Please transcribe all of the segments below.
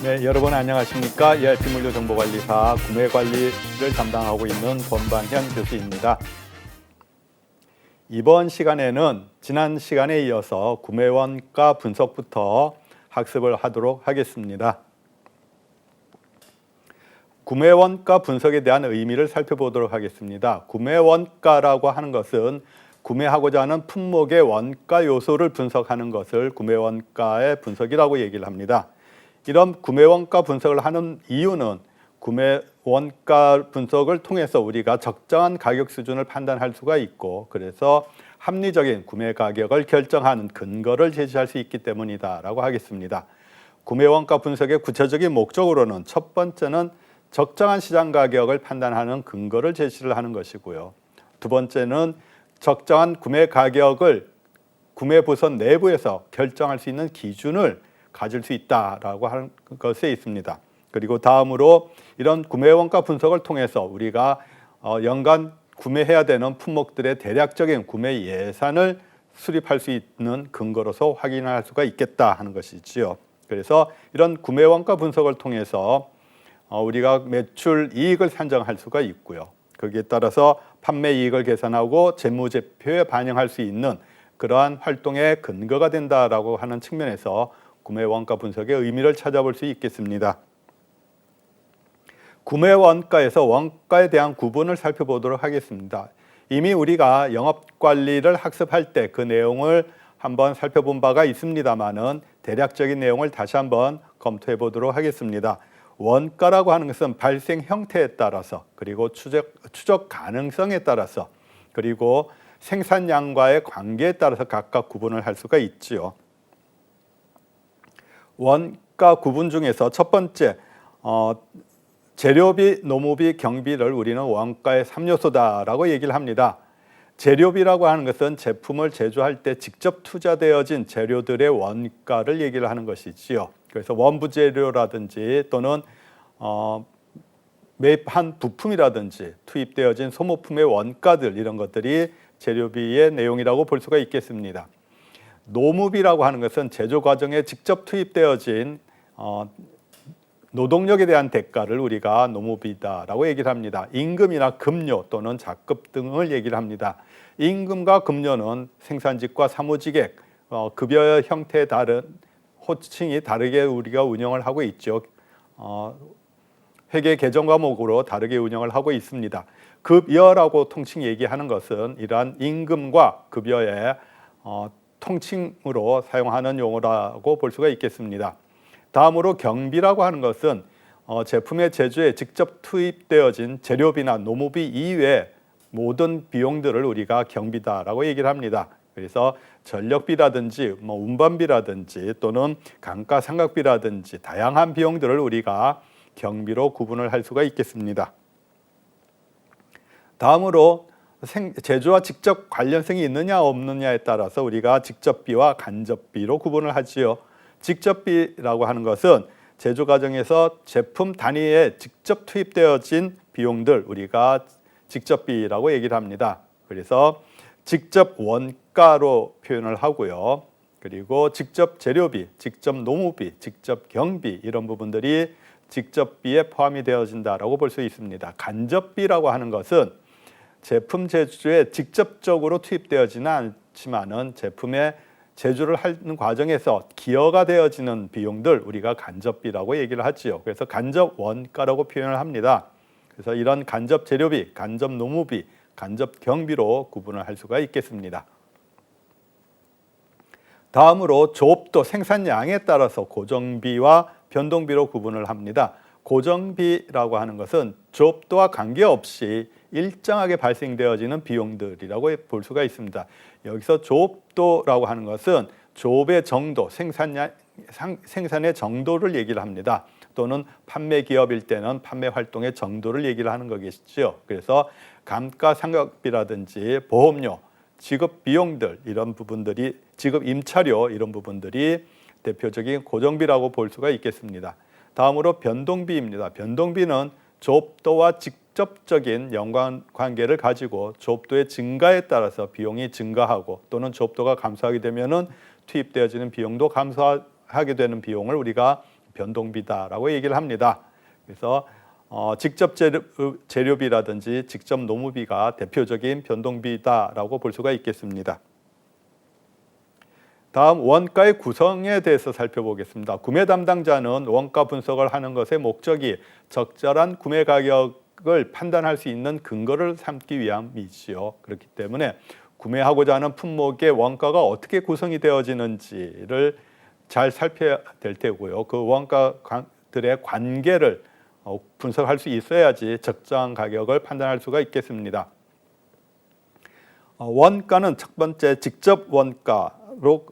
네, 여러분 안녕하십니까? ERP 물류정보관리사 구매관리를 담당하고 있는 권방현 교수입니다. 이번 시간에는 지난 시간에 이어서 구매원가 분석부터 학습을 하도록 하겠습니다. 구매원가 분석에 대한 의미를 살펴보도록 하겠습니다. 구매원가라고 하는 것은 구매하고자 하는 품목의 원가 요소를 분석하는 것을 구매원가의 분석이라고 얘기를 합니다. 이런 구매원가 분석을 하는 이유는 구매원가 분석을 통해서 우리가 적정한 가격 수준을 판단할 수가 있고, 그래서 합리적인 구매 가격을 결정하는 근거를 제시할 수 있기 때문이다라고 하겠습니다. 구매원가 분석의 구체적인 목적으로는 첫 번째는 적정한 시장 가격을 판단하는 근거를 제시를 하는 것이고요. 두 번째는 적정한 구매 가격을 구매 부서 내부에서 결정할 수 있는 기준을 가질 수 있다라고 하는 것에 있습니다. 그리고 다음으로 이런 구매원가 분석을 통해서 우리가 연간 구매해야 되는 품목들의 대략적인 구매 예산을 수립할 수 있는 근거로서 확인할 수가 있겠다 하는 것이지요. 그래서 이런 구매원가 분석을 통해서 우리가 매출 이익을 산정할 수가 있고요. 거기에 따라서 판매 이익을 계산하고 재무제표에 반영할 수 있는 그러한 활동의 근거가 된다라고 하는 측면에서 구매 원가 분석의 의미를 찾아볼 수 있겠습니다. 구매 원가에서 원가에 대한 구분을 살펴보도록 하겠습니다. 이미 우리가 영업 관리를 학습할 때 그 내용을 한번 살펴본 바가 있습니다만은 대략적인 내용을 다시 한번 검토해 보도록 하겠습니다. 원가라고 하는 것은 발생 형태에 따라서, 그리고 추적 가능성에 따라서, 그리고 생산량과의 관계에 따라서 각각 구분을 할 수가 있지요. 원가 구분 중에서 첫 번째, 재료비, 노무비, 경비를 우리는 원가의 3요소다라고 얘기를 합니다. 재료비라고 하는 것은 제품을 제조할 때 직접 투자되어진 재료들의 원가를 얘기를 하는 것이지요. 그래서 원부 재료라든지 또는 매입한 부품이라든지 투입되어진 소모품의 원가들, 이런 것들이 재료비의 내용이라고 볼 수가 있겠습니다. 노무비라고 하는 것은 제조 과정에 직접 투입되어진 노동력에 대한 대가를 우리가 노무비다라고 얘기를 합니다. 임금이나 급료 또는 작급 등을 얘기를 합니다. 임금과 급료는 생산직과 사무직의 급여 형태에 다른 호칭이 다르게 우리가 운영을 하고 있죠. 회계 개정 과목으로 다르게 운영을 하고 있습니다. 급여라고 통칭 얘기하는 것은 이러한 임금과 급여의 통칭으로 사용하는 용어라고 볼 수가 있겠습니다. 다음으로 경비라고 하는 것은 제품의 제조에 직접 투입되어진 재료비나 노무비 이외의 모든 비용들을 우리가 경비다라고 얘기를 합니다. 그래서 전력비라든지 운반비라든지 또는 감가상각비라든지 다양한 비용들을 우리가 경비로 구분을 할 수가 있겠습니다. 다음으로 제조와 직접 관련성이 있느냐 없느냐에 따라서 우리가 직접비와 간접비로 구분을 하지요. 직접비라고 하는 것은 제조 과정에서 제품 단위에 직접 투입되어진 비용들, 우리가 직접비라고 얘기를 합니다. 그래서 직접 원가로 표현을 하고요. 그리고 직접 재료비, 직접 노무비, 직접 경비, 이런 부분들이 직접비에 포함이 되어진다라고 볼 수 있습니다. 간접비라고 하는 것은 제품 제조에 직접적으로 투입되어지는 않지만은 제품의 제조를 하는 과정에서 기여가 되어지는 비용들, 우리가 간접비라고 얘기를 하지요. 그래서 간접 원가라고 표현을 합니다. 그래서 이런 간접 재료비, 간접 노무비, 간접 경비로 구분을 할 수가 있겠습니다. 다음으로 조업도, 생산량에 따라서 고정비와 변동비로 구분을 합니다. 고정비라고 하는 것은 조업도와 관계없이 일정하게 발생되어지는 비용들이라고 볼 수가 있습니다. 여기서 조업도라고 하는 것은 조업의 정도, 생산의 정도를 얘기를 합니다. 또는 판매 기업일 때는 판매 활동의 정도를 얘기를 하는 거겠죠. 그래서 감가상각비라든지 보험료, 지급 비용들, 이런 부분들이, 지급 임차료, 이런 부분들이 대표적인 고정비라고 볼 수가 있겠습니다. 다음으로 변동비입니다. 변동비는 조업도와 직접적인 연관관계를 가지고 조업도의 증가에 따라서 비용이 증가하고 또는 조업도가 감소하게 되면은 투입되어지는 비용도 감소하게 되는 비용을 우리가 변동비다라고 얘기를 합니다. 그래서 직접 재료비라든지 직접 노무비가 대표적인 변동비다라고 볼 수가 있겠습니다. 다음 원가의 구성에 대해서 살펴보겠습니다. 구매 담당자는 원가 분석을 하는 것의 목적이 적절한 구매 가격을 판단할 수 있는 근거를 삼기 위함이지요. 그렇기 때문에 구매하고자 하는 품목의 원가가 어떻게 구성이 되어지는지를 잘 살펴야 될 테고요. 그 원가들의 관계를 분석할 수 있어야지 적정한 가격을 판단할 수가 있겠습니다. 원가는 첫 번째 직접 원가로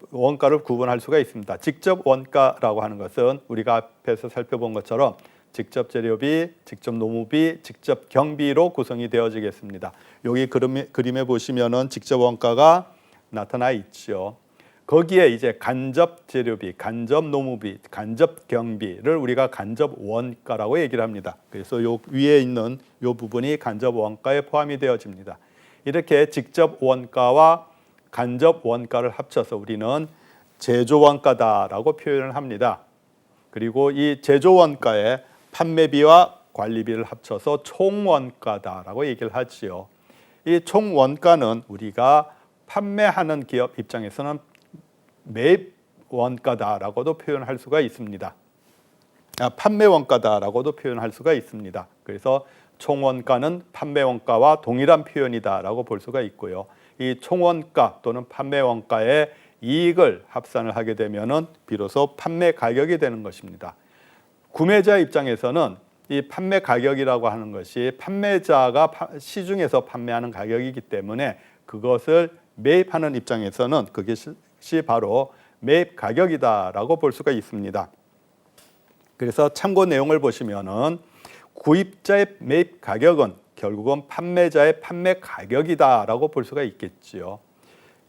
원가를 구분할 수가 있습니다. 직접 원가라고 하는 것은 우리가 앞에서 살펴본 것처럼 직접 재료비, 직접 노무비, 직접 경비로 구성이 되어지겠습니다. 여기 그림에 보시면은 직접 원가가 나타나 있죠. 거기에 이제 간접 재료비, 간접 노무비, 간접 경비를 우리가 간접 원가라고 얘기를 합니다. 그래서 요 위에 있는 요 부분이 간접 원가에 포함이 되어집니다. 이렇게 직접 원가와 간접 원가를 합쳐서 우리는 제조 원가다라고 표현을 합니다. 그리고 이 제조 원가에 판매비와 관리비를 합쳐서 총 원가다라고 얘기를 하지요. 이 총 원가는 우리가 판매하는 기업 입장에서는 매입 원가다라고도 표현할 수가 있습니다. 판매 원가다라고도 표현할 수가 있습니다. 그래서 총 원가는 판매 원가와 동일한 표현이다라고 볼 수가 있고요. 이 총 원가 또는 판매 원가의 이익을 합산을 하게 되면은 비로소 판매 가격이 되는 것입니다. 구매자 입장에서는 이 판매 가격이라고 하는 것이 판매자가 시중에서 판매하는 가격이기 때문에 그것을 매입하는 입장에서는 그것이 바로 매입 가격이다라고 볼 수가 있습니다. 그래서 참고 내용을 보시면은 구입자의 매입 가격은 결국은 판매자의 판매 가격이다라고 볼 수가 있겠지요.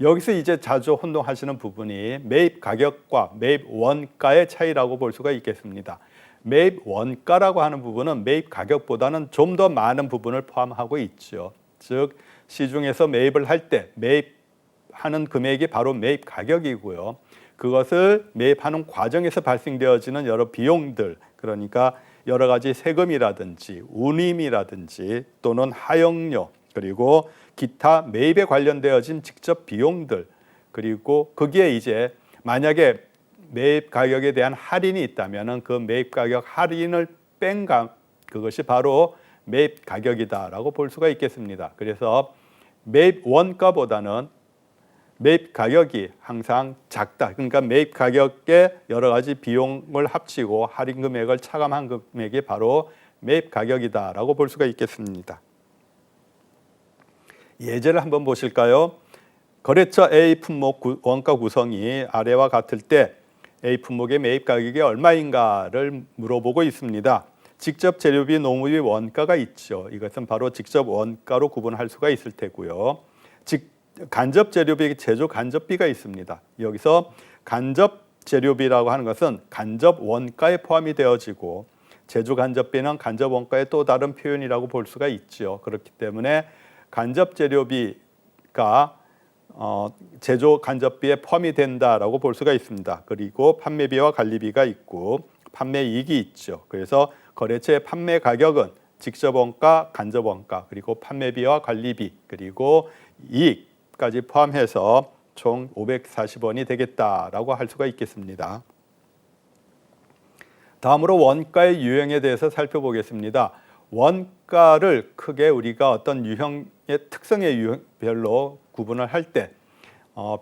여기서 이제 자주 혼동하시는 부분이 매입 가격과 매입 원가의 차이라고 볼 수가 있겠습니다. 매입 원가라고 하는 부분은 매입 가격보다는 좀 더 많은 부분을 포함하고 있죠. 즉 시중에서 매입을 할 때 매입하는 금액이 바로 매입 가격이고요. 그것을 매입하는 과정에서 발생되어지는 여러 비용들, 그러니까 여러 가지 세금이라든지 운임이라든지 또는 하역료, 그리고 기타 매입에 관련되어진 직접 비용들, 그리고 거기에 이제 만약에 매입 가격에 대한 할인이 있다면 그 매입 가격 할인을 뺀 그것이 바로 매입 가격이다라고 볼 수가 있겠습니다. 그래서 매입 원가보다는 매입 가격이 항상 작다. 그러니까 매입 가격에 여러 가지 비용을 합치고 할인 금액을 차감한 금액이 바로 매입 가격이다라고 볼 수가 있겠습니다. 예제를 한번 보실까요? 거래처 A 품목 원가 구성이 아래와 같을 때 A 품목의 매입 가격이 얼마인가를 물어보고 있습니다. 직접 재료비, 노무비 원가가 있죠. 이것은 바로 직접 원가로 구분할 수가 있을 테고요. 간접 재료비, 제조 간접비가 있습니다. 여기서 간접 재료비라고 하는 것은 간접 원가에 포함이 되어지고 제조 간접비는 간접 원가의 또 다른 표현이라고 볼 수가 있죠. 그렇기 때문에 간접 재료비가 제조 간접비에 포함이 된다라고 볼 수가 있습니다. 그리고 판매비와 관리비가 있고 판매 이익이 있죠. 그래서 거래처의 판매 가격은 직접 원가, 간접 원가, 그리고 판매비와 관리비, 그리고 이익까지 포함해서 총 540원이 되겠다라고 할 수가 있겠습니다. 다음으로 원가의 유형에 대해서 살펴보겠습니다. 원가를 크게 우리가 어떤 유형의 특성의 유형별로 구분을 할 때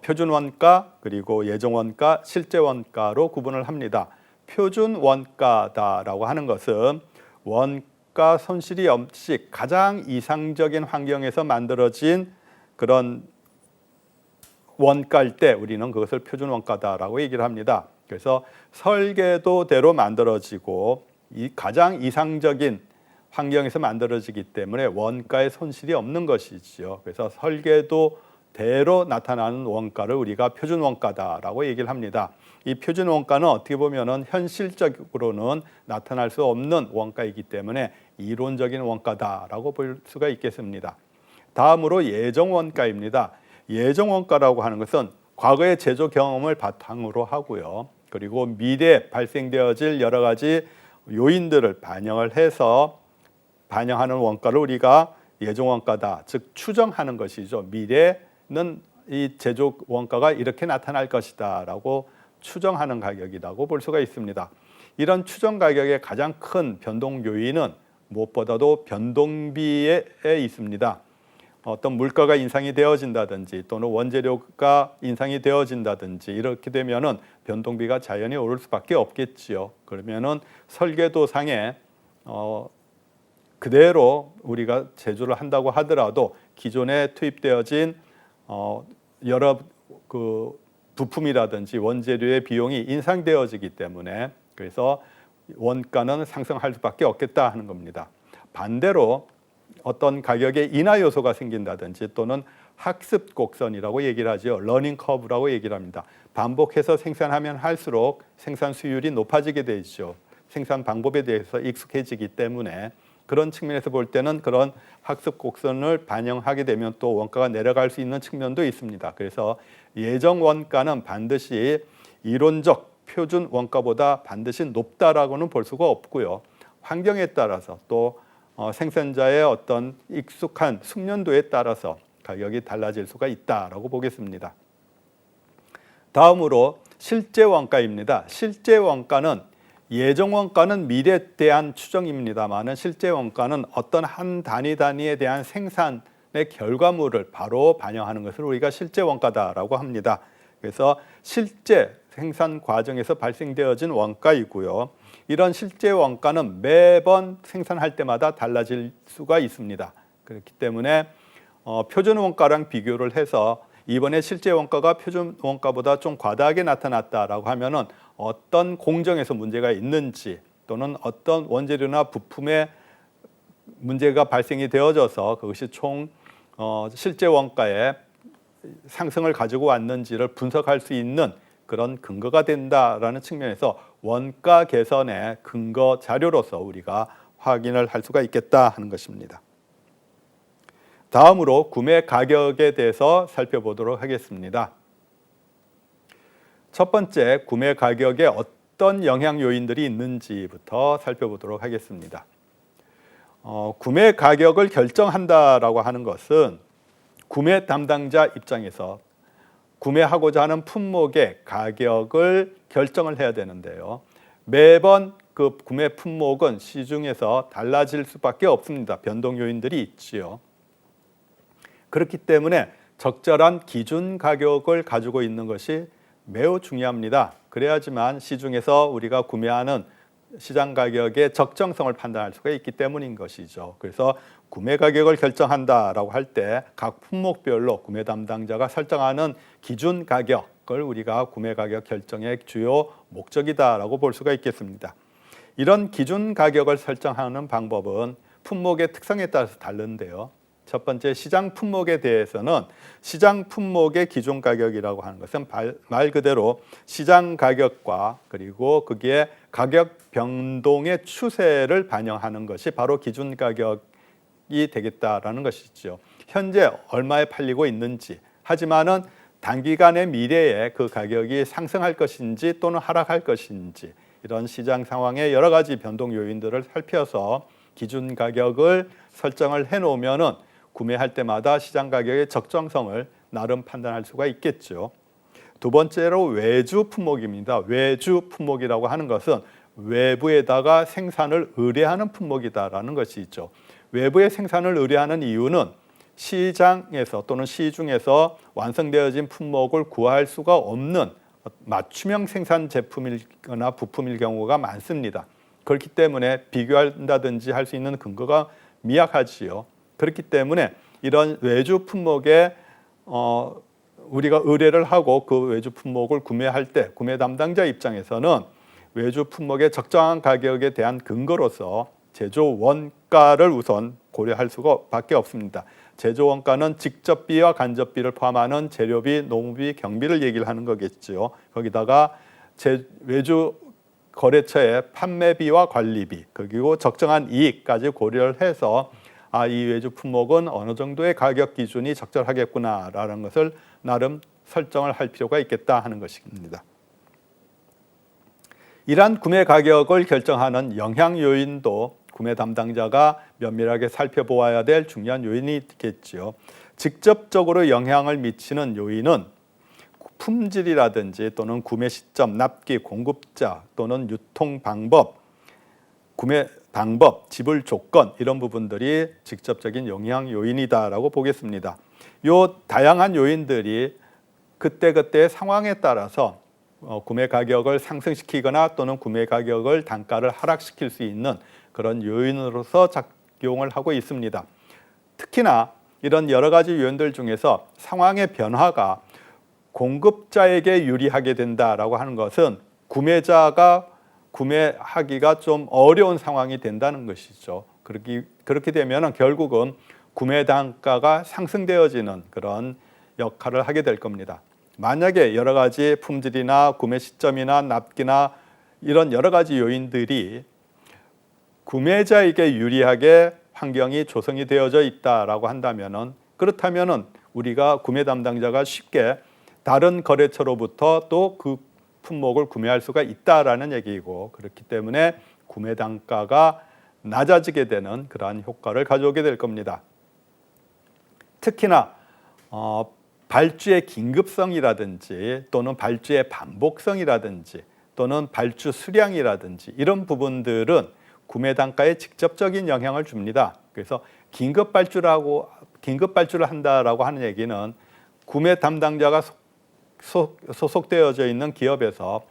표준 원가, 그리고 예정 원가, 실제 원가로 구분을 합니다. 표준 원가다라고 하는 것은 원가 손실이 없이 가장 이상적인 환경에서 만들어진 그런 원가일 때 우리는 그것을 표준 원가다라고 얘기를 합니다. 그래서 설계도대로 만들어지고 이 가장 이상적인 환경에서 만들어지기 때문에 원가에 손실이 없는 것이지요. 그래서 설계도대로 나타나는 원가를 우리가 표준 원가다라고 얘기를 합니다. 이 표준 원가는 어떻게 보면은 현실적으로는 나타날 수 없는 원가이기 때문에 이론적인 원가다라고 볼 수가 있겠습니다. 다음으로 예정 원가입니다. 예정 원가라고 하는 것은 과거의 제조 경험을 바탕으로 하고요. 그리고 미래에 발생되어질 여러 가지 요인들을 반영을 해서 반영하는 원가를 우리가 예정 원가다, 즉 추정하는 것이죠. 미래는 이 제조 원가가 이렇게 나타날 것이다라고 추정하는 가격이라고 볼 수가 있습니다. 이런 추정 가격의 가장 큰 변동 요인은 무엇보다도 변동비에 있습니다. 어떤 물가가 인상이 되어진다든지 또는 원재료가 인상이 되어진다든지 이렇게 되면은 변동비가 자연히 오를 수밖에 없겠지요. 그러면은 설계도상에 그대로 우리가 제조를 한다고 하더라도 기존에 투입되어진 여러 그 부품이라든지 원재료의 비용이 인상되어지기 때문에 그래서 원가는 상승할 수밖에 없겠다 하는 겁니다. 반대로 어떤 가격의 인하 요소가 생긴다든지 또는 학습 곡선이라고 얘기를 하죠. 러닝 커브라고 얘기를 합니다. 반복해서 생산하면 할수록 생산 수율이 높아지게 되죠. 생산 방법에 대해서 익숙해지기 때문에 그런 측면에서 볼 때는 그런 학습 곡선을 반영하게 되면 또 원가가 내려갈 수 있는 측면도 있습니다. 그래서 예정 원가는 반드시 이론적 표준 원가보다 반드시 높다라고는 볼 수가 없고요. 환경에 따라서 또 생산자의 어떤 익숙한 숙련도에 따라서 가격이 달라질 수가 있다라고 보겠습니다. 다음으로 실제 원가입니다. 실제 원가는 예정 원가는 미래에 대한 추정입니다만은 실제 원가는 어떤 한 단위에 대한 생산의 결과물을 바로 반영하는 것을 우리가 실제 원가다라고 합니다. 그래서 실제 생산 과정에서 발생되어진 원가이고요. 이런 실제 원가는 매번 생산할 때마다 달라질 수가 있습니다. 그렇기 때문에 표준 원가랑 비교를 해서 이번에 실제 원가가 표준 원가보다 좀 과다하게 나타났다라고 하면은 어떤 공정에서 문제가 있는지 또는 어떤 원재료나 부품에 문제가 발생이 되어져서 그것이 총 실제 원가의 상승을 가지고 왔는지를 분석할 수 있는 그런 근거가 된다라는 측면에서 원가 개선의 근거 자료로서 우리가 확인을 할 수가 있겠다 하는 것입니다. 다음으로 구매 가격에 대해서 살펴보도록 하겠습니다. 첫 번째, 구매 가격에 어떤 영향 요인들이 있는지부터 살펴보도록 하겠습니다. 구매 가격을 결정한다라고 하는 것은 구매 담당자 입장에서 구매하고자 하는 품목의 가격을 결정을 해야 되는데요. 매번 그 구매 품목은 시중에서 달라질 수밖에 없습니다. 변동 요인들이 있지요. 그렇기 때문에 적절한 기준 가격을 가지고 있는 것이 매우 중요합니다. 그래야지만 시중에서 우리가 구매하는 시장 가격의 적정성을 판단할 수가 있기 때문인 것이죠. 그래서 구매 가격을 결정한다라고 할 때 각 품목별로 구매 담당자가 설정하는 기준 가격을 우리가 구매 가격 결정의 주요 목적이다라고 볼 수가 있겠습니다. 이런 기준 가격을 설정하는 방법은 품목의 특성에 따라서 다른데요. 첫 번째, 시장 품목에 대해서는 시장 품목의 기준 가격이라고 하는 것은 말 그대로 시장 가격과 그리고 그게 가격 변동의 추세를 반영하는 것이 바로 기준 가격이 되겠다라는 것이죠. 현재 얼마에 팔리고 있는지, 하지만은 단기간의 미래에 그 가격이 상승할 것인지 또는 하락할 것인지 이런 시장 상황의 여러 가지 변동 요인들을 살펴서 기준 가격을 설정을 해놓으면은 구매할 때마다 시장 가격의 적정성을 나름 판단할 수가 있겠죠. 두 번째로 외주 품목입니다. 외주 품목이라고 하는 것은 외부에다가 생산을 의뢰하는 품목이다라는 것이 있죠. 외부의 생산을 의뢰하는 이유는 시장에서 또는 시중에서 완성되어진 품목을 구할 수가 없는 맞춤형 생산 제품이거나 부품일 경우가 많습니다. 그렇기 때문에 비교한다든지 할 수 있는 근거가 미약하지요. 그렇기 때문에 이런 외주 품목에 우리가 의뢰를 하고 그 외주 품목을 구매할 때 구매 담당자 입장에서는 외주 품목의 적정한 가격에 대한 근거로서 제조 원가를 우선 고려할 수밖에 없습니다. 제조 원가는 직접비와 간접비를 포함하는 재료비, 노무비, 경비를 얘기를 하는 거겠죠. 거기다가 외주 거래처의 판매비와 관리비 그리고 적정한 이익까지 고려를 해서 이 외주 품목은 어느 정도의 가격 기준이 적절하겠구나라는 것을 나름 설정을 할 필요가 있겠다 하는 것입니다. 이러한 구매 가격을 결정하는 영향 요인도 구매 담당자가 면밀하게 살펴보아야 될 중요한 요인이겠지요. 직접적으로 영향을 미치는 요인은 품질이라든지 또는 구매 시점, 납기, 공급자 또는 유통 방법, 구매 방법, 지불 조건 이런 부분들이 직접적인 영향 요인이다라고 보겠습니다. 요 다양한 요인들이 그때그때의 상황에 따라서 구매 가격을 상승시키거나 또는 구매 가격을 단가를 하락시킬 수 있는 그런 요인으로서 작용을 하고 있습니다. 특히나 이런 여러 가지 요인들 중에서 상황의 변화가 공급자에게 유리하게 된다라고 하는 것은 구매자가 구매하기가 좀 어려운 상황이 된다는 것이죠. 그렇게 되면 결국은 구매 단가가 상승되어지는 그런 역할을 하게 될 겁니다. 만약에 여러 가지 품질이나 구매 시점이나 납기나 이런 여러 가지 요인들이 구매자에게 유리하게 환경이 조성이 되어져 있다라고 한다면은 그렇다면은 우리가 구매 담당자가 쉽게 다른 거래처로부터 또 그 품목을 구매할 수가 있다라는 얘기이고 그렇기 때문에 구매 단가가 낮아지게 되는 그러한 효과를 가져오게 될 겁니다. 특히나 발주의 긴급성이라든지 또는 발주의 반복성이라든지 또는 발주 수량이라든지 이런 부분들은 구매 단가에 직접적인 영향을 줍니다. 그래서 긴급 발주를 한다라고 하는 얘기는 구매 담당자가 소속되어져 있는 기업에서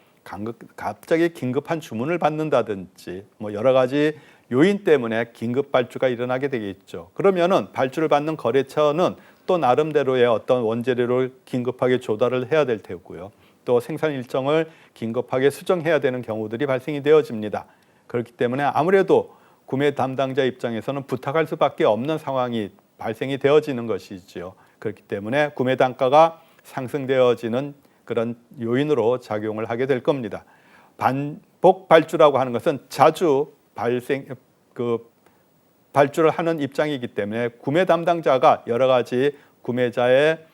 갑자기 긴급한 주문을 받는다든지 뭐 여러 가지 요인 때문에 긴급 발주가 일어나게 되겠죠. 그러면은 발주를 받는 거래처는 또 나름대로의 어떤 원재료를 긴급하게 조달을 해야 될 테고요. 또 생산 일정을 긴급하게 수정해야 되는 경우들이 발생이 되어집니다. 그렇기 때문에 아무래도 구매 담당자 입장에서는 부탁할 수밖에 없는 상황이 발생이 되어지는 것이지요. 그렇기 때문에 구매 단가가 상승되어지는 그런 요인으로 작용을 하게 될 겁니다. 반복 발주라고 하는 것은 자주 발주를 하는 입장이기 때문에 구매 담당자가 여러 가지 구매자의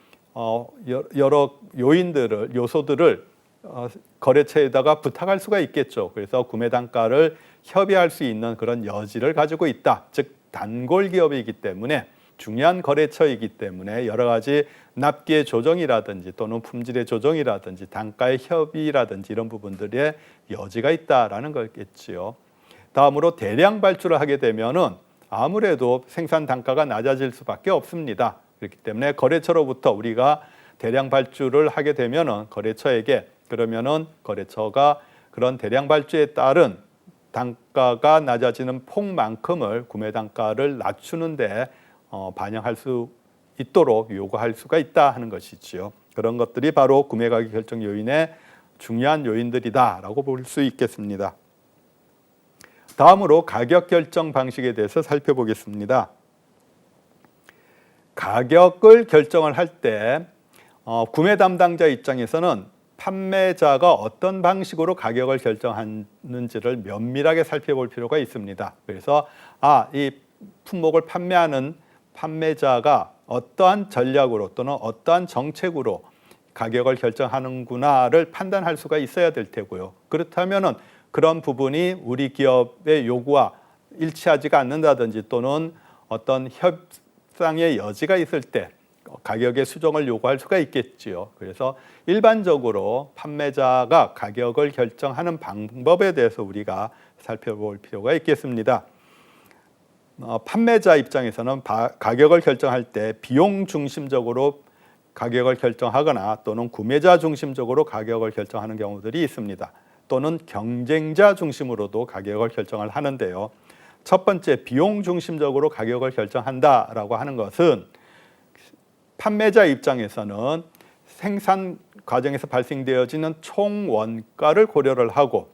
여러 요소들을 거래처에다가 부탁할 수가 있겠죠. 그래서 구매 단가를 협의할 수 있는 그런 여지를 가지고 있다. 즉 단골 기업이기 때문에 중요한 거래처이기 때문에 여러 가지 납기의 조정이라든지 또는 품질의 조정이라든지 단가의 협의라든지 이런 부분들의 여지가 있다라는 거겠지요. 다음으로 대량 발주를 하게 되면은 아무래도 생산 단가가 낮아질 수밖에 없습니다. 그렇기 때문에 거래처로부터 우리가 대량 발주를 하게 되면은 그러면은 거래처가 그런 대량 발주에 따른 단가가 낮아지는 폭만큼을 구매 단가를 낮추는데 반영할 수 있도록 요구할 수가 있다 하는 것이지요. 그런 것들이 바로 구매 가격 결정 요인의 중요한 요인들이다라고 볼 수 있겠습니다. 다음으로 가격 결정 방식에 대해서 살펴보겠습니다. 가격을 결정을 할 때 구매 담당자 입장에서는 판매자가 어떤 방식으로 가격을 결정하는지를 면밀하게 살펴볼 필요가 있습니다. 그래서 이 품목을 판매하는 판매자가 어떠한 전략으로 또는 어떠한 정책으로 가격을 결정하는구나를 판단할 수가 있어야 될 테고요. 그렇다면은 그런 부분이 우리 기업의 요구와 일치하지가 않는다든지 또는 어떤 협상의 여지가 있을 때 가격의 수정을 요구할 수가 있겠지요. 그래서 일반적으로 판매자가 가격을 결정하는 방법에 대해서 우리가 살펴볼 필요가 있겠습니다. 판매자 입장에서는 가격을 결정할 때 비용 중심적으로 가격을 결정하거나 또는 구매자 중심적으로 가격을 결정하는 경우들이 있습니다. 또는 경쟁자 중심으로도 가격을 결정을 하는데요. 첫 번째, 비용 중심적으로 가격을 결정한다라고 하는 것은 판매자 입장에서는 생산 과정에서 발생되어지는 총 원가를 고려를 하고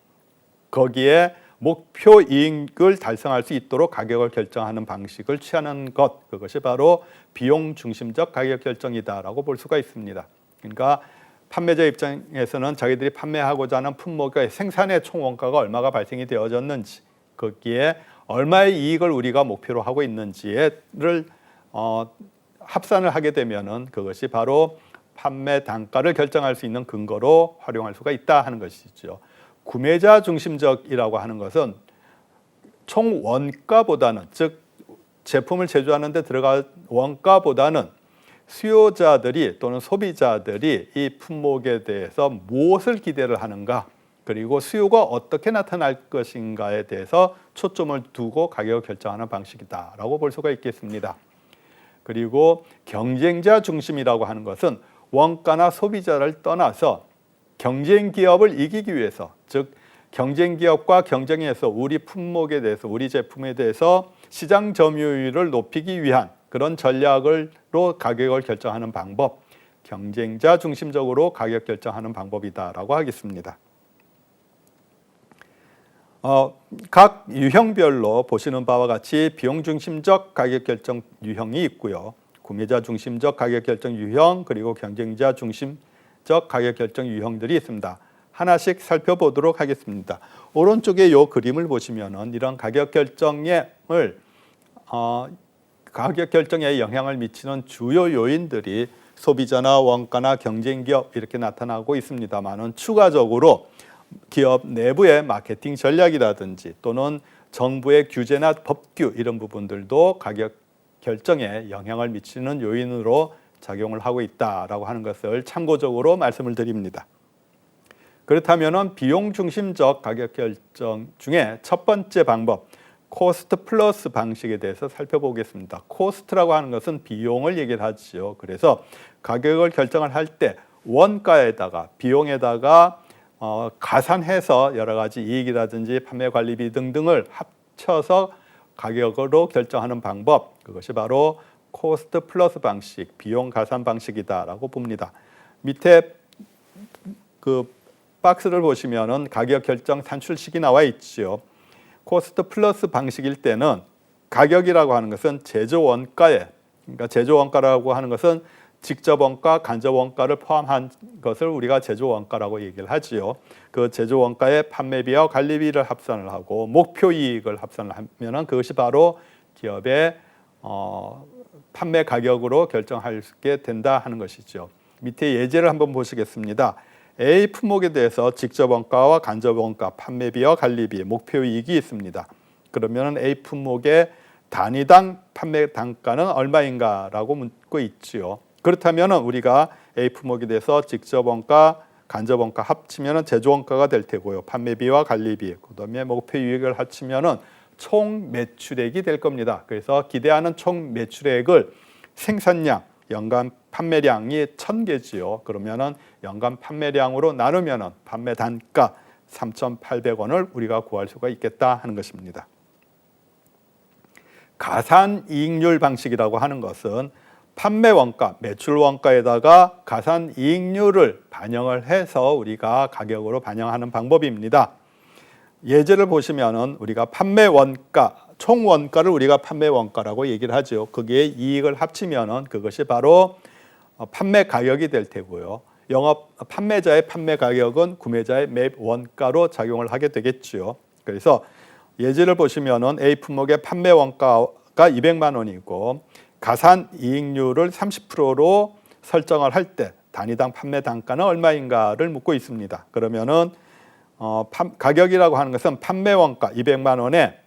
거기에 목표 이익을 달성할 수 있도록 가격을 결정하는 방식을 취하는 것, 그것이 바로 비용 중심적 가격 결정이다라고 볼 수가 있습니다. 그러니까 판매자 입장에서는 자기들이 판매하고자 하는 품목의 생산의 총 원가가 얼마가 발생이 되어졌는지, 거기에 얼마의 이익을 우리가 목표로 하고 있는지를 합산을 하게 되면은 그것이 바로 판매 단가를 결정할 수 있는 근거로 활용할 수가 있다 하는 것이죠. 구매자 중심적이라고 하는 것은 총 원가보다는, 즉 제품을 제조하는 데 들어갈 원가보다는 수요자들이 또는 소비자들이 이 품목에 대해서 무엇을 기대를 하는가, 그리고 수요가 어떻게 나타날 것인가에 대해서 초점을 두고 가격을 결정하는 방식이다라고 볼 수가 있겠습니다. 그리고 경쟁자 중심이라고 하는 것은 원가나 소비자를 떠나서 경쟁 기업을 이기기 위해서, 즉 경쟁 기업과 경쟁해서 우리 품목에 대해서, 우리 제품에 대해서 시장 점유율을 높이기 위한 그런 전략으로 가격을 결정하는 방법, 경쟁자 중심적으로 가격 결정하는 방법이다라고 하겠습니다. 각 유형별로 보시는 바와 같이 비용 중심적 가격 결정 유형이 있고요. 구매자 중심적 가격 결정 유형, 그리고 경쟁자 중심적 가격 결정 유형들이 있습니다. 하나씩 살펴보도록 하겠습니다. 오른쪽에 이 그림을 보시면은 이런 가격 결정에 영향을 미치는 주요 요인들이 소비자나 원가나 경쟁 기업 이렇게 나타나고 있습니다만은 추가적으로 기업 내부의 마케팅 전략이라든지 또는 정부의 규제나 법규 이런 부분들도 가격 결정에 영향을 미치는 요인으로 작용을 하고 있다라고 하는 것을 참고적으로 말씀을 드립니다. 그렇다면 비용 중심적 가격 결정 중에 첫 번째 방법, 코스트 플러스 방식에 대해서 살펴보겠습니다. 코스트라고 하는 것은 비용을 얘기를 하죠. 그래서 가격을 결정을 할 때 원가에다가 비용에다가 가산해서 여러 가지 이익이라든지 판매 관리비 등등을 합쳐서 가격으로 결정하는 방법, 그것이 바로 코스트 플러스 방식, 비용 가산 방식이다라고 봅니다. 밑에 그 박스를 보시면은 가격 결정 산출식이 나와 있죠. 코스트 플러스 방식일 때는 가격이라고 하는 것은 제조 원가에, 그러니까 제조 원가라고 하는 것은 직접 원가, 간접 원가를 포함한 것을 우리가 제조 원가라고 얘기를 하지요. 그 제조 원가에 판매비와 관리비를 합산을 하고 목표 이익을 합산을 하면은 그것이 바로 기업의 판매 가격으로 결정하게 된다 하는 것이죠. 밑에 예제를 한번 보시겠습니다. A 품목에 대해서 직접 원가와 간접 원가, 판매비와 관리비, 목표 이익이 있습니다. 그러면 A 품목의 단위당 판매 단가는 얼마인가라고 묻고 있지요. 그렇다면 우리가 A 품목에 대해서 직접 원가, 간접 원가 합치면 제조 원가가 될 테고요. 판매비와 관리비, 그다음에 목표 이익을 합치면 총 매출액이 될 겁니다. 그래서 기대하는 총 매출액을 생산량, 연간 판매량이 1000개지요. 그러면은 연간 판매량으로 나누면은 판매 단가 3,800원을 우리가 구할 수가 있겠다 하는 것입니다. 가산 이익률 방식이라고 하는 것은 판매 원가, 매출 원가에다가 가산 이익률을 반영을 해서 우리가 가격으로 반영하는 방법입니다. 예제를 보시면은 우리가 판매 원가, 총 원가를 우리가 판매 원가라고 얘기를 하죠. 거기에 이익을 합치면은 그것이 바로 판매 가격이 될 테고요. 판매자의 판매 가격은 구매자의 매입 원가로 작용을 하게 되겠죠. 그래서 예제를 보시면은 A 품목의 판매 원가가 200만 원이고 가산 이익률을 30%로 설정을 할 때 단위당 판매 단가는 얼마인가를 묻고 있습니다. 그러면은 가격이라고 하는 것은 판매 원가 200만 원에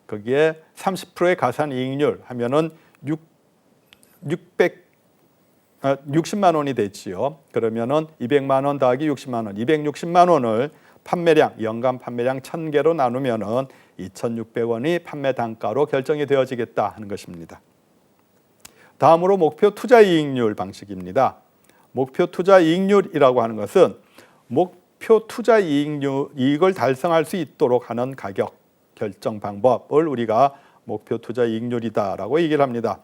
거기에 30%의 가산 이익률 하면은 60만 원이 되지요. 그러면은 200만 원 더하기 60만 원, 260만 원을 판매량, 연간 판매량 1000개로 나누면은 2,600원이 판매 단가로 결정이 되어지겠다 하는 것입니다. 다음으로 목표 투자 이익률 방식입니다. 목표 투자 이익률이라고 하는 것은 목표 투자 이익을 달성할 수 있도록 하는 가격 결정 방법을 우리가 목표 투자 이익률이다라고 얘기를 합니다.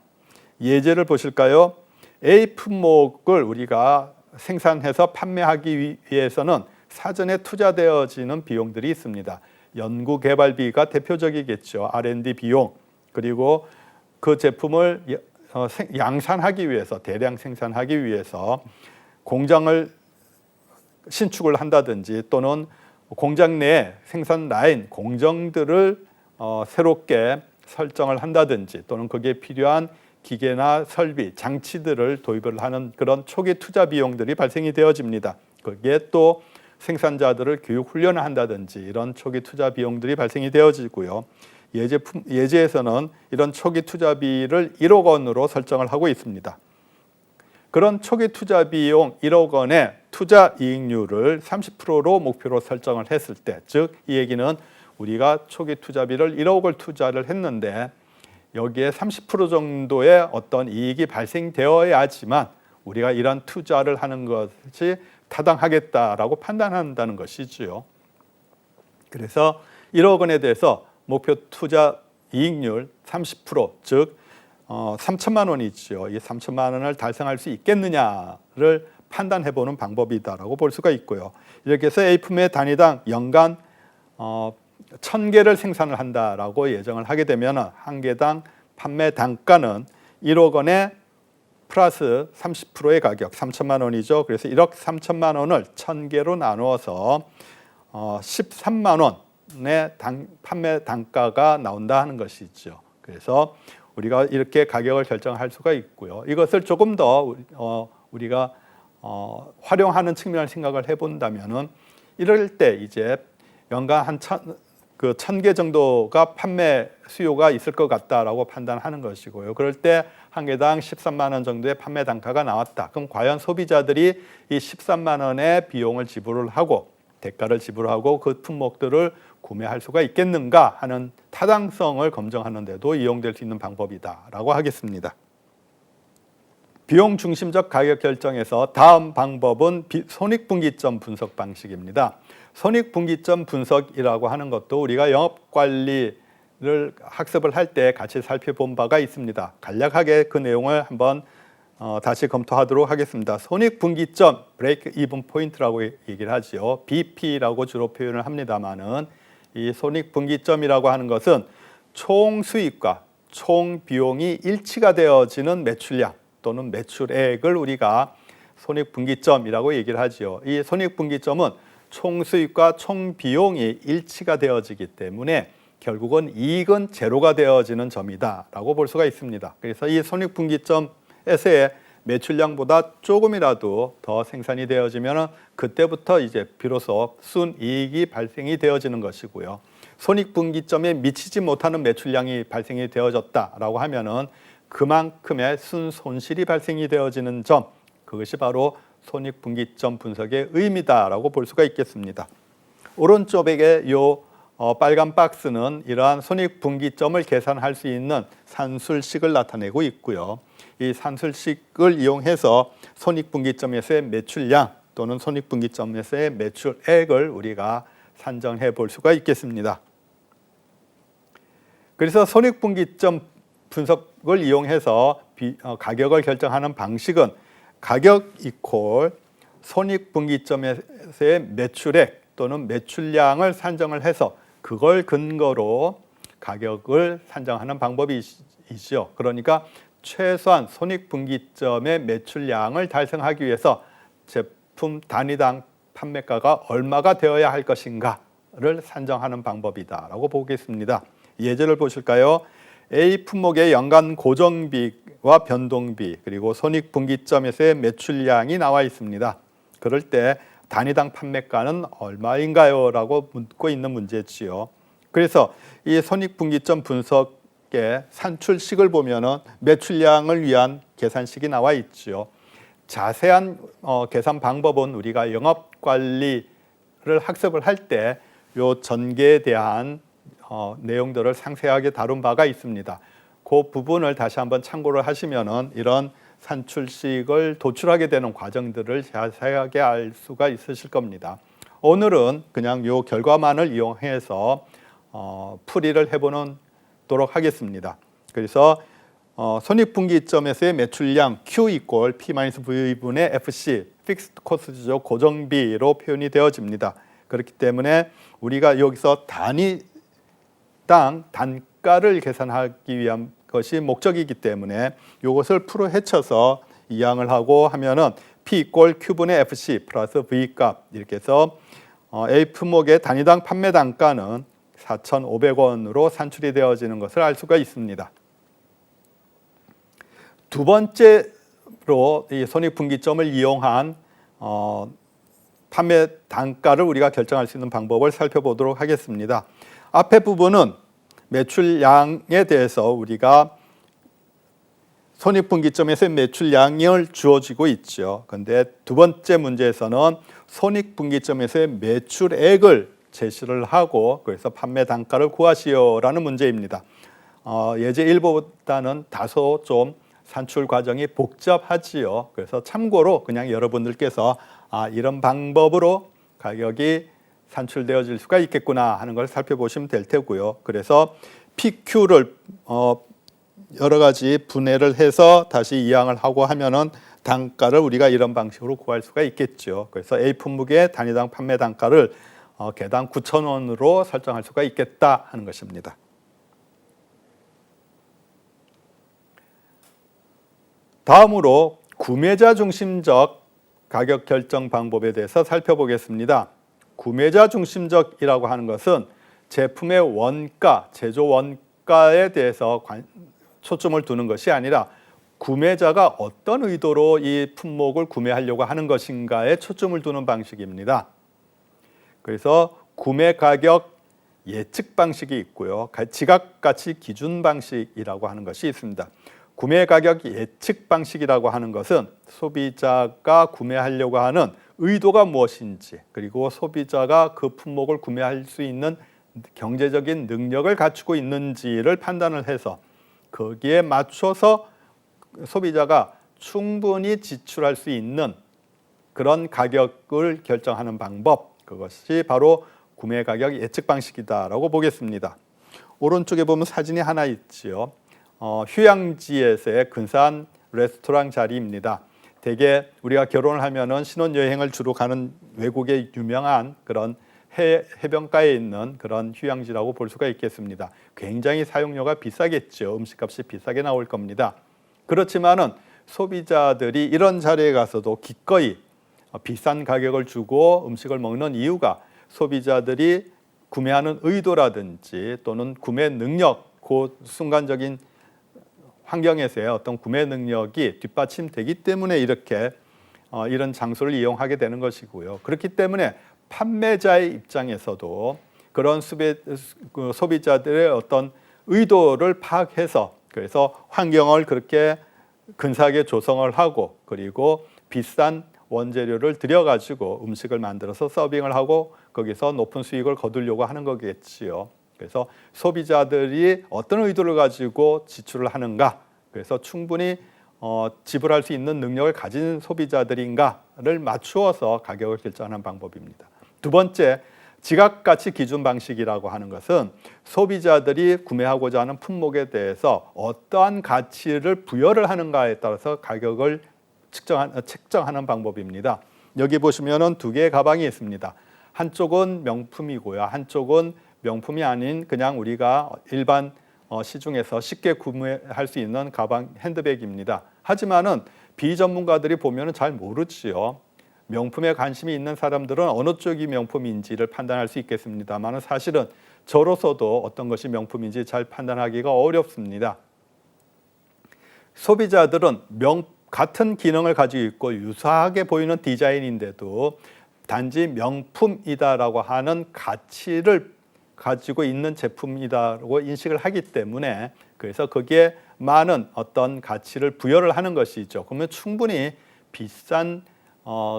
예제를 보실까요? A 품목을 우리가 생산해서 판매하기 위해서는 사전에 투자되어지는 비용들이 있습니다. 연구 개발비가 대표적이겠죠. R&D 비용, 그리고 그 제품을 양산하기 위해서, 대량 생산하기 위해서 공장을 신축을 한다든지 또는 공장 내 생산 라인, 공정들을 새롭게 설정을 한다든지 또는 거기에 필요한 기계나 설비, 장치들을 도입을 하는 그런 초기 투자 비용들이 발생이 되어집니다. 거기에 또 생산자들을 교육 훈련을 한다든지 이런 초기 투자 비용들이 발생이 되어지고요. 예제에서는 이런 초기 투자비를 1억 원으로 설정을 하고 있습니다. 그런 초기 투자 비용 1억 원의 투자 이익률을 30%로 목표로 설정을 했을 때, 즉 이 얘기는 우리가 초기 투자비를 1억을 투자를 했는데 여기에 30% 정도의 어떤 이익이 발생되어야지만 우리가 이런 투자를 하는 것이 타당하겠다라고 판단한다는 것이지요. 그래서 1억 원에 대해서 목표 투자 이익률 30%, 즉 3천만 원이죠. 이 3천만 원을 달성할 수 있겠느냐를 판단해보는 방법이다라고 볼 수가 있고요. 이렇게 해서 A품의 단위당 연간 1,000개를 생산을 한다라고 예정을 하게 되면 한 개당 판매 단가는 1억 원에 플러스 30%의 가격 3천만 원이죠. 그래서 1억 3천만 원을 1,000개로 나누어서 13만 원의 판매 단가가 나온다 하는 것이죠. 그래서 우리가 이렇게 가격을 결정할 수가 있고요. 이것을 조금 더 우리가 활용하는 측면을 생각을 해본다면은 이럴 때 이제 연간 한 1,000개 정도가 판매 수요가 있을 것 같다라고 판단하는 것이고요. 그럴 때 한 개당 13만 원 정도의 판매 단가가 나왔다. 그럼 과연 소비자들이 이 13만 원의 비용을 지불을 하고 대가를 지불하고 그 품목들을 구매할 수가 있겠는가 하는 타당성을 검증하는 데도 이용될 수 있는 방법이다라고 하겠습니다. 비용 중심적 가격 결정에서 다음 방법은 손익분기점 분석 방식입니다. 손익분기점 분석이라고 하는 것도 우리가 영업관리를 학습을 할 때 같이 살펴본 바가 있습니다. 간략하게 그 내용을 한번 다시 검토하도록 하겠습니다. 손익분기점, 브레이크 이븐 포인트라고 얘기를 하죠. BP라고 주로 표현을 합니다만은 이 손익분기점이라고 하는 것은 총 수익과 총 비용이 일치가 되어지는 매출량 또는 매출액을 우리가 손익분기점이라고 얘기를 하죠. 이 손익분기점은 총 수익과 총 비용이 일치가 되어지기 때문에 결국은 이익은 제로가 되어지는 점이다라고 볼 수가 있습니다. 그래서 이 손익분기점에서의 매출량보다 조금이라도 더 생산이 되어지면 그때부터 이제 비로소 순이익이 발생이 되어지는 것이고요. 손익분기점에 미치지 못하는 매출량이 발생이 되어졌다라고 하면은 그만큼의 순손실이 발생이 되어지는 점, 그것이 바로 손익분기점 분석의 의미다라고 볼 수가 있겠습니다. 오른쪽에 요 빨간 박스는 이러한 손익분기점을 계산할 수 있는 산술식을 나타내고 있고요. 이 산술식을 이용해서 손익분기점에서의 매출량 또는 손익분기점에서의 매출액을 우리가 산정해 볼 수가 있겠습니다. 그래서 손익분기점 분석을 이용해서 가격을 결정하는 방식은 가격 이퀄 손익분기점에서의 매출액 또는 매출량을 산정을 해서 그걸 근거로 가격을 산정하는 방법이죠. 그러니까 최소한 손익분기점의 매출량을 달성하기 위해서 제품 단위당 판매가가 얼마가 되어야 할 것인가를 산정하는 방법이다라고 보겠습니다. 예제를 보실까요? A 품목의 연간 고정비와 변동비 그리고 손익분기점에서의 매출량이 나와 있습니다. 그럴 때 단위당 판매가는 얼마인가요? 라고 묻고 있는 문제지요. 그래서 이 손익분기점 분석의 산출식을 보면은 매출량을 위한 계산식이 나와 있죠. 자세한 계산 방법은 우리가 영업관리를 학습을 할 때 요 전개에 대한 내용들을 상세하게 다룬 바가 있습니다. 그 부분을 다시 한번 참고를 하시면은 이런 산출식을 도출하게 되는 과정들을 자세하게 알 수가 있으실 겁니다. 오늘은 그냥 요 결과만을 이용해서 풀이를 해보도록 하겠습니다. 그래서 손익분기점에서의 매출량 Q 이퀄 P-V분의 FC, 픽스드 코스트죠. 고정비로 표현이 되어집니다. 그렇기 때문에 우리가 여기서 단위당 단가를 계산하기 위한 것이 목적이기 때문에 이것을 풀어 헤쳐서 이항을 하고 하면은 P 이퀄 Q분의 FC 플러스 V 값 이렇게 해서 A 품목의 단위당 판매 단가는 4,500원으로 산출이 되어지는 것을 알 수가 있습니다. 두 번째로 이 손익분기점을 이용한 판매 단가를 우리가 결정할 수 있는 방법을 살펴보도록 하겠습니다. 앞에 부분은 매출량에 대해서 우리가 손익분기점에서의 매출량을 주어지고 있죠. 그런데 두 번째 문제에서는 손익분기점에서의 매출액을 제시를 하고 그래서 판매 단가를 구하시오라는 문제입니다. 예제 1보다는 다소 좀 산출 과정이 복잡하지요. 그래서 참고로 그냥 여러분들께서 이런 방법으로 가격이 산출되어질 수가 있겠구나 하는 걸 살펴보시면 될 테고요. 그래서 PQ를 여러 가지 분해를 해서 다시 이항을 하고 하면은 단가를 우리가 이런 방식으로 구할 수가 있겠죠. 그래서 A 품목의 단위당 판매 단가를 개당 9,000원으로 설정할 수가 있겠다 하는 것입니다. 다음으로 구매자 중심적 가격 결정 방법에 대해서 살펴보겠습니다. 구매자 중심적이라고 하는 것은 제품의 원가, 제조 원가에 대해서 초점을 두는 것이 아니라 구매자가 어떤 의도로 이 품목을 구매하려고 하는 것인가에 초점을 두는 방식입니다. 그래서 구매 가격 예측 방식이 있고요. 지각가치 기준 방식이라고 하는 것이 있습니다. 구매 가격 예측 방식이라고 하는 것은 소비자가 구매하려고 하는 의도가 무엇인지 그리고 소비자가 그 품목을 구매할 수 있는 경제적인 능력을 갖추고 있는지를 판단을 해서 거기에 맞춰서 소비자가 충분히 지출할 수 있는 그런 가격을 결정하는 방법, 그것이 바로 구매 가격 예측 방식이다라고 보겠습니다. 오른쪽에 보면 사진이 하나 있지요. 휴양지에서의 근사한 레스토랑 자리입니다. 대개 우리가 결혼을 하면은 신혼여행을 주로 가는 외국의 유명한 그런 해변가에 있는 그런 휴양지라고 볼 수가 있겠습니다. 굉장히 사용료가 비싸겠죠. 음식값이 비싸게 나올 겁니다. 그렇지만은 소비자들이 이런 자리에 가서도 기꺼이 비싼 가격을 주고 음식을 먹는 이유가 소비자들이 구매하는 의도라든지 또는 구매 능력, 그 순간적인 환경에서의 어떤 구매 능력이 뒷받침되기 때문에 이렇게 이런 장소를 이용하게 되는 것이고요. 그렇기 때문에 판매자의 입장에서도 그런 소비자들의 어떤 의도를 파악해서 그래서 환경을 그렇게 근사하게 조성을 하고 그리고 비싼 원재료를 들여가지고 음식을 만들어서 서빙을 하고 거기서 높은 수익을 거두려고 하는 거겠지요. 그래서 소비자들이 어떤 의도를 가지고 지출을 하는가, 그래서 충분히 지불할 수 있는 능력을 가진 소비자들인가를 맞추어서 가격을 결정하는 방법입니다. 두 번째, 지각가치 기준 방식이라고 하는 것은 소비자들이 구매하고자 하는 품목에 대해서 어떠한 가치를 부여를 하는가에 따라서 가격을 측정하는 방법입니다. 여기 보시면은 두 개의 가방이 있습니다. 한쪽은 명품이고요. 한쪽은 명품이 아닌 그냥 우리가 일반 시중에서 쉽게 구매할 수 있는 가방 핸드백입니다. 하지만은 비전문가들이 보면은 잘 모르지요. 명품에 관심이 있는 사람들은 어느 쪽이 명품인지를 판단할 수 있겠습니다만 사실은 저로서도 어떤 것이 명품인지 잘 판단하기가 어렵습니다. 소비자들은 같은 기능을 가지고 있고 유사하게 보이는 디자인인데도 단지 명품이다라고 하는 가치를 가지고 있는 제품이다라고 인식을 하기 때문에 그래서 거기에 많은 어떤 가치를 부여를 하는 것이죠. 그러면 충분히 비싼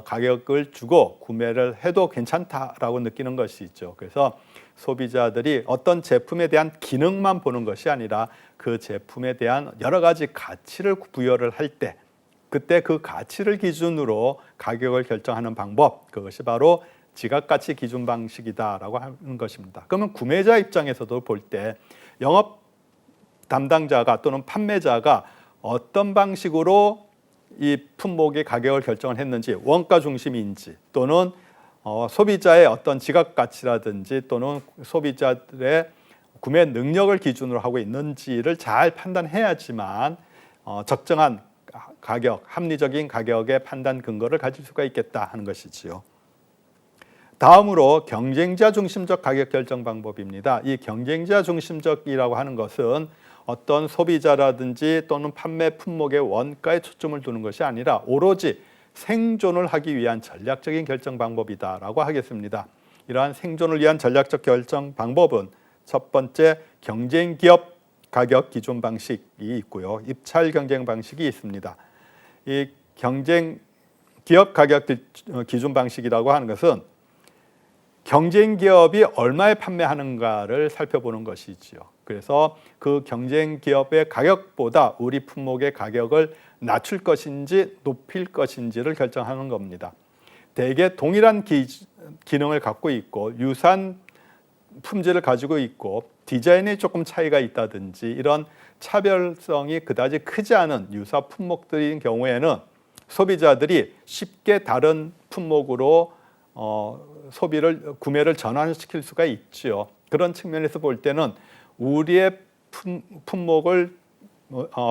가격을 주고 구매를 해도 괜찮다라고 느끼는 것이죠. 그래서 소비자들이 어떤 제품에 대한 기능만 보는 것이 아니라 그 제품에 대한 여러 가지 가치를 부여를 할 때 그때 그 가치를 기준으로 가격을 결정하는 방법, 그것이 바로 지각가치 기준 방식이다라고 하는 것입니다. 그러면 구매자 입장에서도 볼 때 영업 담당자가 또는 판매자가 어떤 방식으로 이 품목의 가격을 결정을 했는지, 원가 중심인지 또는 소비자의 어떤 지각가치라든지 또는 소비자들의 구매 능력을 기준으로 하고 있는지를 잘 판단해야지만 적정한 가격, 합리적인 가격의 판단 근거를 가질 수가 있겠다 하는 것이지요. 다음으로 경쟁자 중심적 가격 결정 방법입니다. 이 경쟁자 중심적이라고 하는 것은 어떤 소비자라든지 또는 판매 품목의 원가에 초점을 두는 것이 아니라 오로지 생존을 하기 위한 전략적인 결정 방법이다라고 하겠습니다. 이러한 생존을 위한 전략적 결정 방법은 첫 번째 경쟁 기업 가격 기준 방식이 있고요. 입찰 경쟁 방식이 있습니다. 이 경쟁 기업 가격 기준 방식이라고 하는 것은 경쟁 기업이 얼마에 판매하는가를 살펴보는 것이지요. 그래서 그 경쟁 기업의 가격보다 우리 품목의 가격을 낮출 것인지 높일 것인지를 결정하는 겁니다. 대개 동일한 기능을 갖고 있고 유사한 품질을 가지고 있고 디자인에 조금 차이가 있다든지 이런 차별성이 그다지 크지 않은 유사 품목들인 경우에는 소비자들이 쉽게 다른 품목으로 구매를 전환시킬 수가 있죠. 그런 측면에서 볼 때는 우리의 품목을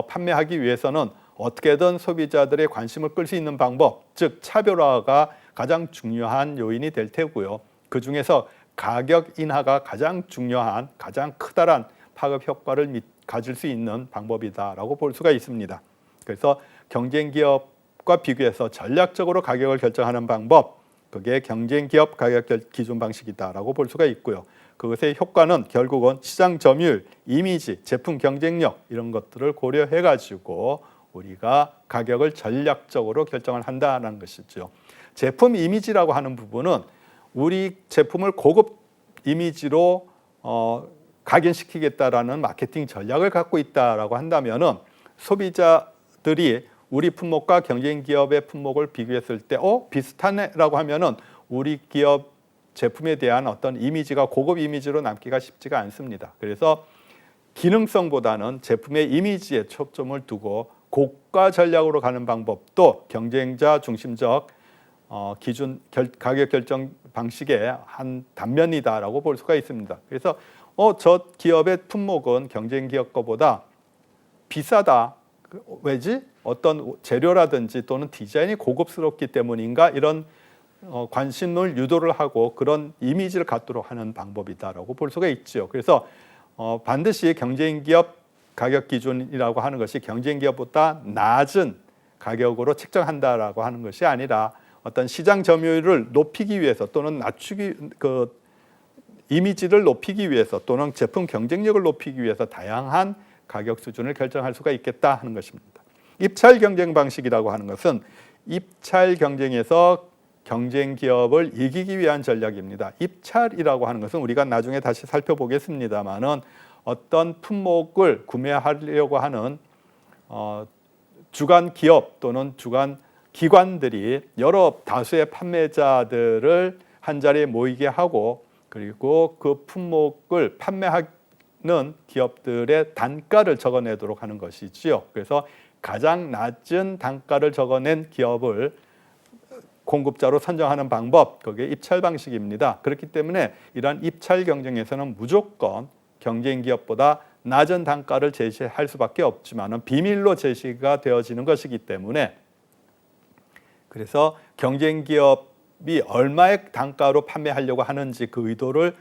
판매하기 위해서는 어떻게든 소비자들의 관심을 끌 수 있는 방법, 즉 차별화가 가장 중요한 요인이 될 테고요. 그 중에서 가격 인하가 가장 중요한, 가장 크다란 파급 효과를 가질 수 있는 방법이다라고 볼 수가 있습니다. 그래서 경쟁 기업과 비교해서 전략적으로 가격을 결정하는 방법, 그게 경쟁 기업 가격 기준 방식이다라고 볼 수가 있고요. 그것의 효과는 결국은 시장 점유율, 이미지, 제품 경쟁력 이런 것들을 고려해 가지고 우리가 가격을 전략적으로 결정을 한다는 것이죠. 제품 이미지라고 하는 부분은 우리 제품을 고급 이미지로 각인시키겠다라는 마케팅 전략을 갖고 있다라고 한다면은 소비자들이 우리 품목과 경쟁 기업의 품목을 비교했을 때 비슷하네라고 하면은 우리 기업 제품에 대한 어떤 이미지가 고급 이미지로 남기가 쉽지가 않습니다. 그래서 기능성보다는 제품의 이미지에 초점을 두고 고가 전략으로 가는 방법도 경쟁자 중심적 가격 결정 방식의 한 단면이다라고 볼 수가 있습니다. 그래서 저 기업의 품목은 경쟁 기업 거보다 비싸다. 왜지? 어떤 재료라든지 또는 디자인이 고급스럽기 때문인가? 이런 관심을 유도를 하고 그런 이미지를 갖도록 하는 방법이다라고 볼 수가 있죠. 그래서 반드시 경쟁 기업 가격 기준이라고 하는 것이 경쟁 기업보다 낮은 가격으로 책정한다라고 하는 것이 아니라 어떤 시장 점유율을 높이기 위해서 또는 이미지를 높이기 위해서 또는 제품 경쟁력을 높이기 위해서 다양한 가격 수준을 결정할 수가 있겠다 하는 것입니다. 입찰 경쟁 방식이라고 하는 것은 입찰 경쟁에서 경쟁 기업을 이기기 위한 전략입니다. 입찰이라고 하는 것은 우리가 나중에 다시 살펴보겠습니다만은 어떤 품목을 구매하려고 하는 주간 기업 또는 주간 기관들이 여러 다수의 판매자들을 한 자리에 모이게 하고 그리고 그 품목을 판매하는 기업들의 단가를 적어내도록 하는 것이지요. 그래서 가장 낮은 단가를 적어낸 기업을 공급자로 선정하는 방법, 그게 입찰 방식입니다. 그렇기 때문에 이러한 입찰 경쟁에서는 무조건 경쟁 기업보다 낮은 단가를 제시할 수밖에 없지만 비밀로 제시가 되어지는 것이기 때문에 그래서 경쟁 기업이 얼마의 단가로 판매하려고 하는지 그 의도를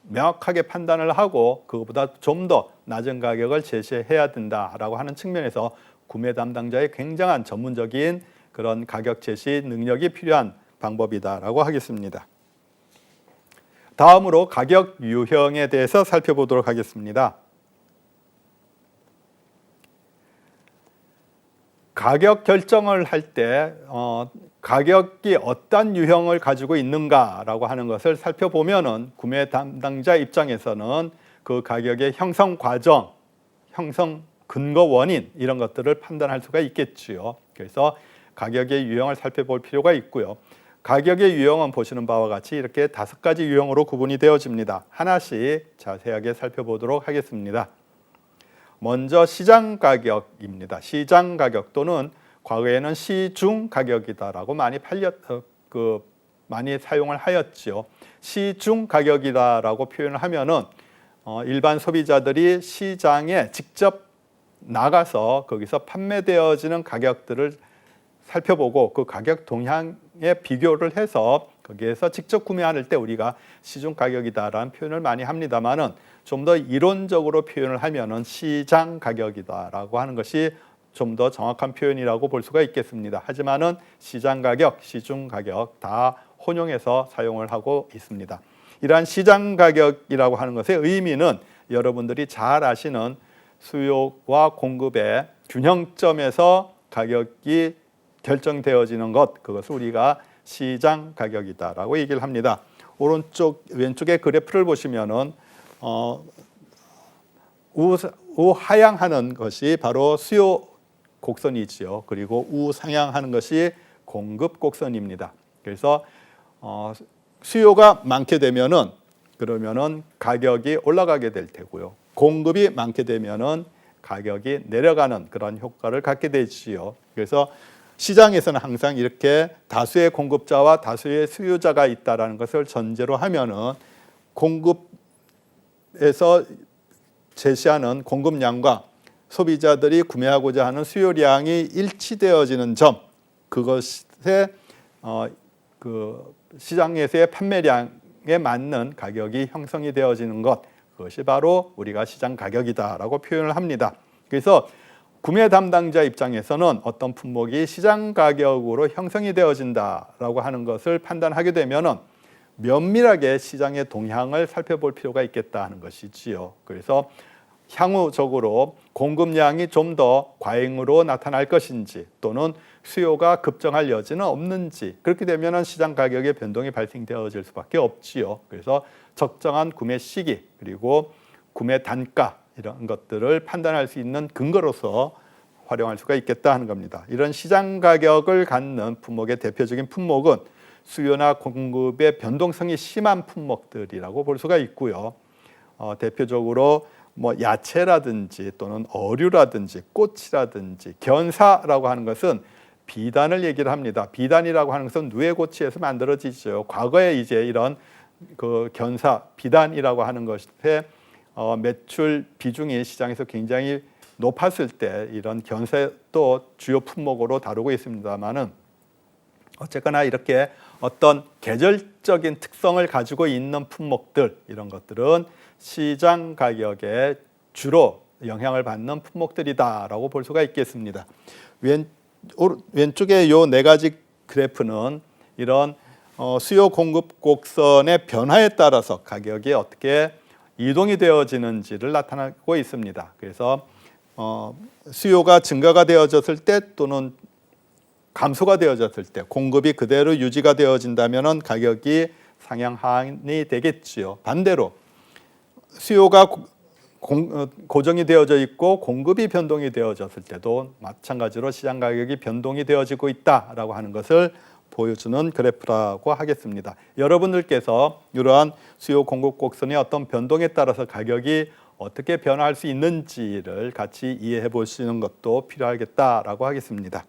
명확하게 판단을 하고 그것보다 좀 더 낮은 가격을 제시해야 된다라고 하는 측면에서 구매 담당자의 굉장한 전문적인 그런 가격 제시 능력이 필요한 방법이다라고 하겠습니다. 다음으로 가격 유형에 대해서 살펴보도록 하겠습니다. 가격 결정을 할 때 가격이 어떤 유형을 가지고 있는가라고 하는 것을 살펴보면은 구매 담당자 입장에서는 그 가격의 형성 과정, 형성 근거 원인 이런 것들을 판단할 수가 있겠지요. 그래서 가격의 유형을 살펴볼 필요가 있고요. 가격의 유형은 보시는 바와 같이 이렇게 5가지 유형으로 구분이 되어집니다. 하나씩 자세하게 살펴보도록 하겠습니다. 먼저 시장 가격입니다. 시장 가격 또는 과거에는 시중 가격이다라고 많이 사용을 하였지요. 시중 가격이다라고 표현을 하면은 일반 소비자들이 시장에 직접 나가서 거기서 판매되어지는 가격들을 살펴보고 그 가격 동향에 비교를 해서 거기에서 직접 구매할 때 우리가 시중 가격이다라는 표현을 많이 합니다만은 좀 더 이론적으로 표현을 하면은 시장 가격이다라고 하는 것이 좀 더 정확한 표현이라고 볼 수가 있겠습니다. 하지만은 시장 가격, 시중 가격 다 혼용해서 사용을 하고 있습니다. 이러한 시장 가격이라고 하는 것의 의미는 여러분들이 잘 아시는 수요와 공급의 균형점에서 가격이 결정되어지는 것, 그것을 우리가 시장 가격이다라고 얘기를 합니다. 왼쪽의 그래프를 보시면은 우하향하는 것이 바로 수요 곡선이지요. 그리고 우상향하는 것이 공급 곡선입니다. 그래서 수요가 많게 되면은 그러면은 가격이 올라가게 될 테고요. 공급이 많게 되면은 가격이 내려가는 그런 효과를 갖게 되지요. 그래서 시장에서는 항상 이렇게 다수의 공급자와 다수의 수요자가 있다라는 것을 전제로 하면은 공급에서 제시하는 공급량과 소비자들이 구매하고자 하는 수요량이 일치되어지는 점, 그것에 그 시장에서의 판매량에 맞는 가격이 형성이 되어지는 것, 그것이 바로 우리가 시장 가격이다라고 표현을 합니다. 그래서 구매 담당자 입장에서는 어떤 품목이 시장 가격으로 형성이 되어진다라고 하는 것을 판단하게 되면은 면밀하게 시장의 동향을 살펴볼 필요가 있겠다 하는 것이지요. 그래서 향후적으로 공급량이 좀 더 과잉으로 나타날 것인지 또는 수요가 급증할 여지는 없는지, 그렇게 되면은 시장 가격의 변동이 발생되어질 수밖에 없지요. 그래서 적정한 구매 시기 그리고 구매 단가 이런 것들을 판단할 수 있는 근거로서 활용할 수가 있겠다 하는 겁니다. 이런 시장 가격을 갖는 품목의 대표적인 품목은 수요나 공급의 변동성이 심한 품목들이라고 볼 수가 있고요. 대표적으로 뭐 야채라든지 또는 어류라든지 꽃이라든지 견사라고 하는 것은 비단을 얘기를 합니다. 비단이라고 하는 것은 누에고치에서 만들어지죠. 과거에 이제 이런 그 견사, 비단이라고 하는 것에 매출 비중이 시장에서 굉장히 높았을 때 이런 견사도 주요 품목으로 다루고 있습니다만은 어쨌거나 이렇게 어떤 계절적인 특성을 가지고 있는 품목들, 이런 것들은 시장 가격에 주로 영향을 받는 품목들이다라고 볼 수가 있겠습니다. 왼쪽에 요 네 가지 그래프는 이런 수요 공급 곡선의 변화에 따라서 가격이 어떻게 이동이 되어지는지를 나타내고 있습니다. 그래서 수요가 증가가 되어졌을 때 또는 감소가 되어졌을 때 공급이 그대로 유지가 되어진다면 가격이 상향 하한이 되겠지요. 반대로 수요가 고정이 되어져 있고 공급이 변동이 되어졌을 때도 마찬가지로 시장 가격이 변동이 되어지고 있다라고 하는 것을 보여주는 그래프라고 하겠습니다. 여러분들께서 이러한 수요 공급 곡선의 어떤 변동에 따라서 가격이 어떻게 변화할 수 있는지를 같이 이해해 보시는 것도 필요하겠다라고 하겠습니다.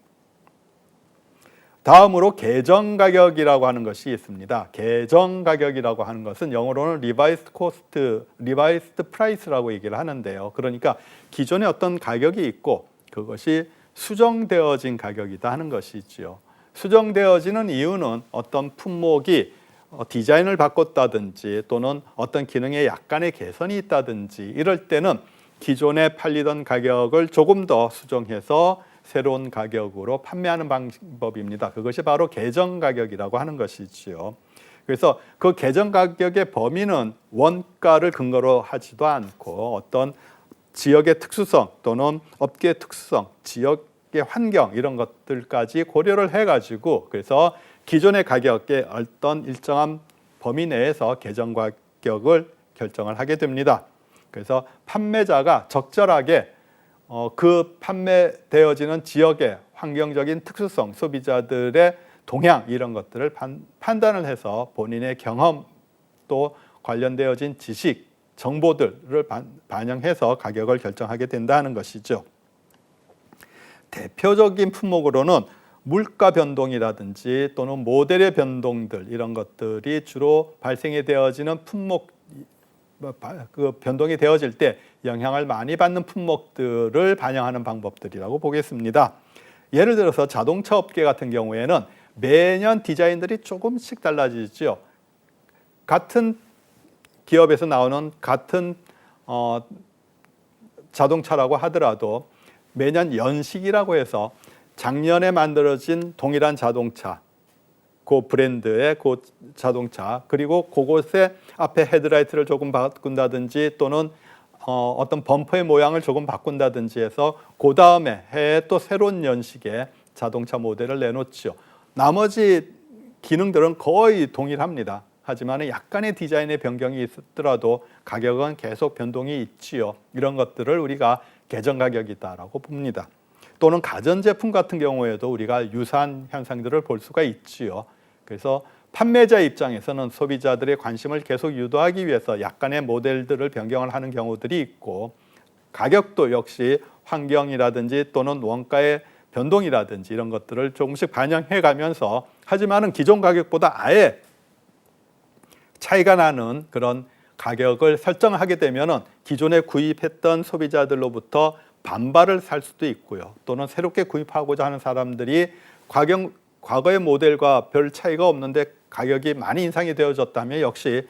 다음으로 계정 가격이라고 하는 것이 있습니다. 계정 가격이라고 하는 것은 영어로는 리바이스드 코스트, 리바이스드 프라이스라고 얘기를 하는데요. 그러니까 기존에 어떤 가격이 있고 그것이 수정되어진 가격이다 하는 것이지요. 수정되어지는 이유는 어떤 품목이 디자인을 바꿨다든지 또는 어떤 기능에 약간의 개선이 있다든지 이럴 때는 기존에 팔리던 가격을 조금 더 수정해서 새로운 가격으로 판매하는 방법입니다. 그것이 바로 계정 가격이라고 하는 것이지요. 그래서 그 계정 가격의 범위는 원가를 근거로 하지도 않고 어떤 지역의 특수성 또는 업계의 특수성, 지역의 환경 이런 것들까지 고려를 해가지고 그래서 기존의 가격의 어떤 일정한 범위 내에서 계정 가격을 결정을 하게 됩니다. 그래서 판매자가 적절하게 그 판매되어지는 지역의 환경적인 특수성, 소비자들의 동향 이런 것들을 판단을 해서 본인의 경험 또 관련되어진 지식, 정보들을 반영해서 가격을 결정하게 된다는 것이죠. 대표적인 품목으로는 물가 변동이라든지 또는 모델의 변동들 이런 것들이 주로 발생이 되어지는 품목, 그 변동이 되어질 때 영향을 많이 받는 품목들을 반영하는 방법들이라고 보겠습니다. 예를 들어서 자동차 업계 같은 경우에는 매년 디자인들이 조금씩 달라지죠. 같은 기업에서 나오는 같은 자동차라고 하더라도 매년 연식이라고 해서 작년에 만들어진 동일한 자동차, 그 브랜드의 그 자동차, 그리고 그곳에 앞에 헤드라이트를 조금 바꾼다든지 또는 어떤 범퍼의 모양을 조금 바꾼다든지 해서 그 다음에 해에 또 새로운 연식의 자동차 모델을 내놓죠. 나머지 기능들은 거의 동일합니다. 하지만 약간의 디자인의 변경이 있더라도 가격은 계속 변동이 있지요. 이런 것들을 우리가 개정 가격이다라고 봅니다. 또는 가전제품 같은 경우에도 우리가 유사한 현상들을 볼 수가 있지요. 그래서 판매자 입장에서는 소비자들의 관심을 계속 유도하기 위해서 약간의 모델들을 변경을 하는 경우들이 있고, 가격도 역시 환경이라든지 또는 원가의 변동이라든지 이런 것들을 조금씩 반영해 가면서, 하지만은 기존 가격보다 아예 차이가 나는 그런 가격을 설정하게 되면은 기존에 구입했던 소비자들로부터 반발을 살 수도 있고요. 또는 새롭게 구입하고자 하는 사람들이 과거의 모델과 별 차이가 없는데 가격이 많이 인상이 되어졌다면 역시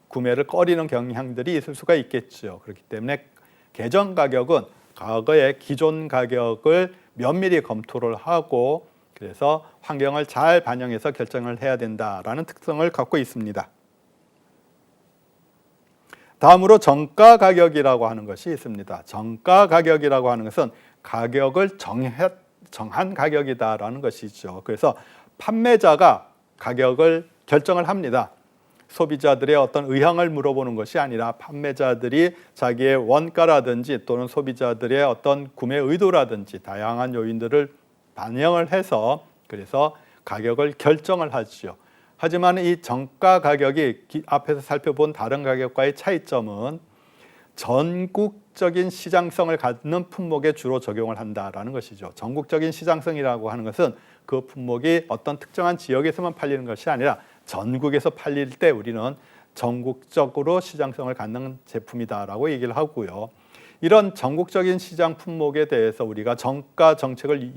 구매를 꺼리는 경향들이 있을 수가 있겠죠. 그렇기 때문에 개정 가격은 과거의 기존 가격을 면밀히 검토를 하고, 그래서 환경을 잘 반영해서 결정을 해야 된다라는 특성을 갖고 있습니다. 다음으로 정가 가격이라고 하는 것이 있습니다. 정가 가격이라고 하는 것은 가격을 정한 가격이다라는 것이죠. 그래서 판매자가 가격을 결정을 합니다. 소비자들의 어떤 의향을 물어보는 것이 아니라 판매자들이 자기의 원가라든지 또는 소비자들의 어떤 구매 의도라든지 다양한 요인들을 반영을 해서 그래서 가격을 결정을 하죠. 하지만 이 정가 가격이 앞에서 살펴본 다른 가격과의 차이점은 전국적인 시장성을 갖는 품목에 주로 적용을 한다라는 것이죠. 전국적인 시장성이라고 하는 것은 그 품목이 어떤 특정한 지역에서만 팔리는 것이 아니라 전국에서 팔릴 때 우리는 전국적으로 시장성을 갖는 제품이다라고 얘기를 하고요. 이런 전국적인 시장 품목에 대해서 우리가 정가 정책을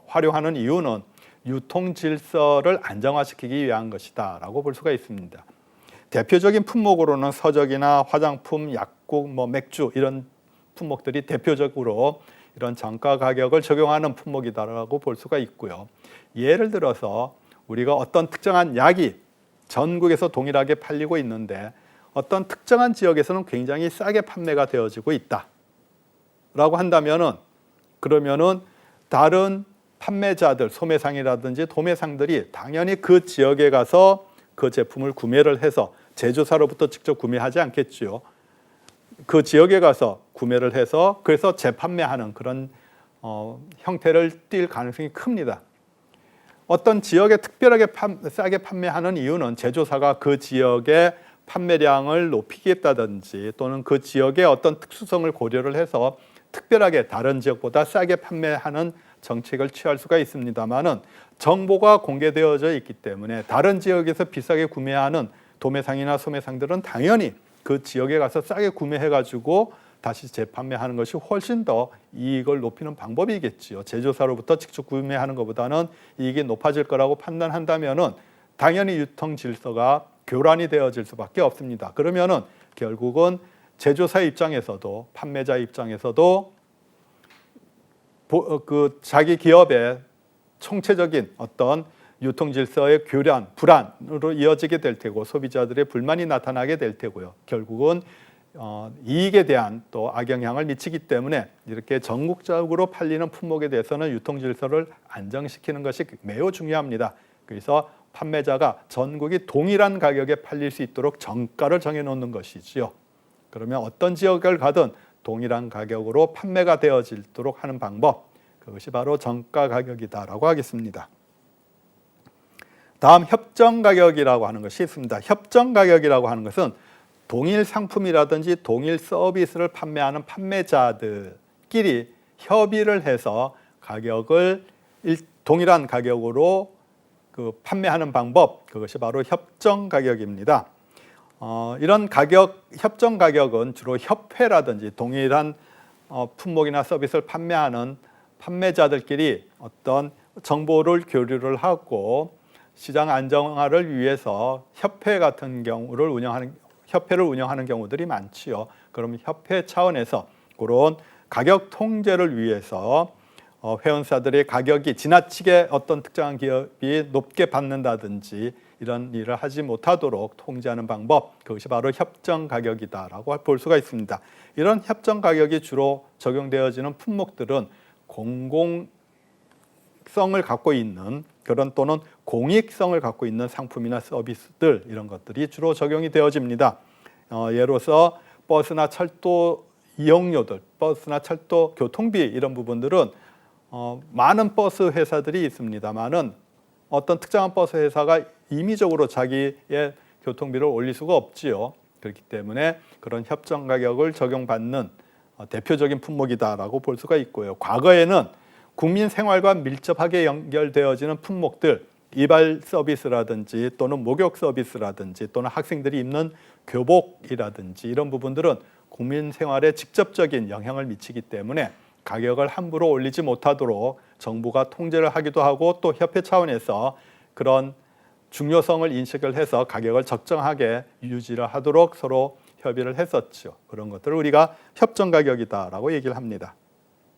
활용하는 이유는 유통 질서를 안정화시키기 위한 것이다라고 볼 수가 있습니다. 대표적인 품목으로는 서적이나 화장품, 약국, 맥주 이런 품목들이 대표적으로 이런 정가 가격을 적용하는 품목이다라고 볼 수가 있고요. 예를 들어서 우리가 어떤 특정한 약이 전국에서 동일하게 팔리고 있는데 어떤 특정한 지역에서는 굉장히 싸게 판매가 되어지고 있다라고 한다면은, 그러면은 다른 판매자들, 소매상이라든지 도매상들이 당연히 그 지역에 가서 그 제품을 구매를 해서 제조사로부터 직접 구매하지 않겠지요. 그 지역에 가서 구매를 해서 그래서 재판매하는 그런 형태를 띌 가능성이 큽니다. 어떤 지역에 특별하게 싸게 판매하는 이유는 제조사가 그 지역의 판매량을 높이겠다든지 또는 그 지역의 어떤 특수성을 고려를 해서 특별하게 다른 지역보다 싸게 판매하는 정책을 취할 수가 있습니다만은 정보가 공개되어져 있기 때문에 다른 지역에서 비싸게 구매하는 도매상이나 소매상들은 당연히 그 지역에 가서 싸게 구매해가지고 다시 재판매하는 것이 훨씬 더 이익을 높이는 방법이겠지요. 제조사로부터 직접 구매하는 것보다는 이익이 높아질 거라고 판단한다면은 당연히 유통 질서가 교란이 되어질 수밖에 없습니다. 그러면은 결국은 제조사 입장에서도 판매자 입장에서도 그 자기 기업의 총체적인 어떤 유통 질서의 교란, 불안으로 이어지게 될 테고 소비자들의 불만이 나타나게 될 테고요. 결국은 이익에 대한 또 악영향을 미치기 때문에 이렇게 전국적으로 팔리는 품목에 대해서는 유통 질서를 안정시키는 것이 매우 중요합니다. 그래서 판매자가 전국이 동일한 가격에 팔릴 수 있도록 정가를 정해놓는 것이지요. 그러면 어떤 지역을 가든 동일한 가격으로 판매가 되어지도록 하는 방법, 그것이 바로 정가 가격이다라고 하겠습니다. 다음 협정 가격이라고 하는 것이 있습니다. 협정 가격이라고 하는 것은 동일 상품이라든지 동일 서비스를 판매하는 판매자들끼리 협의를 해서 가격을 동일한 가격으로 판매하는 방법, 그것이 바로 협정 가격입니다. 이런 협정 가격은 주로 협회라든지 동일한 품목이나 서비스를 판매하는 판매자들끼리 어떤 정보를 교류를 하고 시장 안정화를 위해서 협회를 운영하는 경우들이 많지요. 그럼 협회 차원에서 그런 가격 통제를 위해서 회원사들의 가격이 지나치게 어떤 특정한 기업이 높게 받는다든지 이런 일을 하지 못하도록 통제하는 방법, 그것이 바로 협정 가격이다라고 볼 수가 있습니다. 이런 협정 가격이 주로 적용되어지는 품목들은 공공성을 갖고 있는 그런 또는 공익성을 갖고 있는 상품이나 서비스들 이런 것들이 주로 적용이 되어집니다. 예로서 버스나 철도 이용료들, 버스나 철도 교통비 이런 부분들은 많은 버스 회사들이 있습니다만은 어떤 특정한 버스 회사가 임의적으로 자기의 교통비를 올릴 수가 없지요. 그렇기 때문에 그런 협정 가격을 적용받는 대표적인 품목이다라고 볼 수가 있고요. 과거에는 국민 생활과 밀접하게 연결되어지는 품목들, 이발 서비스라든지 또는 목욕 서비스라든지 또는 학생들이 입는 교복이라든지 이런 부분들은 국민 생활에 직접적인 영향을 미치기 때문에 가격을 함부로 올리지 못하도록 정부가 통제를 하기도 하고 또 협회 차원에서 그런 중요성을 인식을 해서 가격을 적정하게 유지를 하도록 서로 협의를 했었죠. 그런 것들을 우리가 협정 가격이다라고 얘기를 합니다.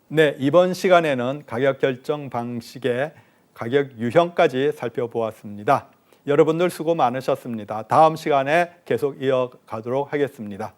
네, 이번 시간에는 가격 결정 방식의 가격 유형까지 살펴보았습니다. 여러분들 수고 많으셨습니다. 다음 시간에 계속 이어가도록 하겠습니다.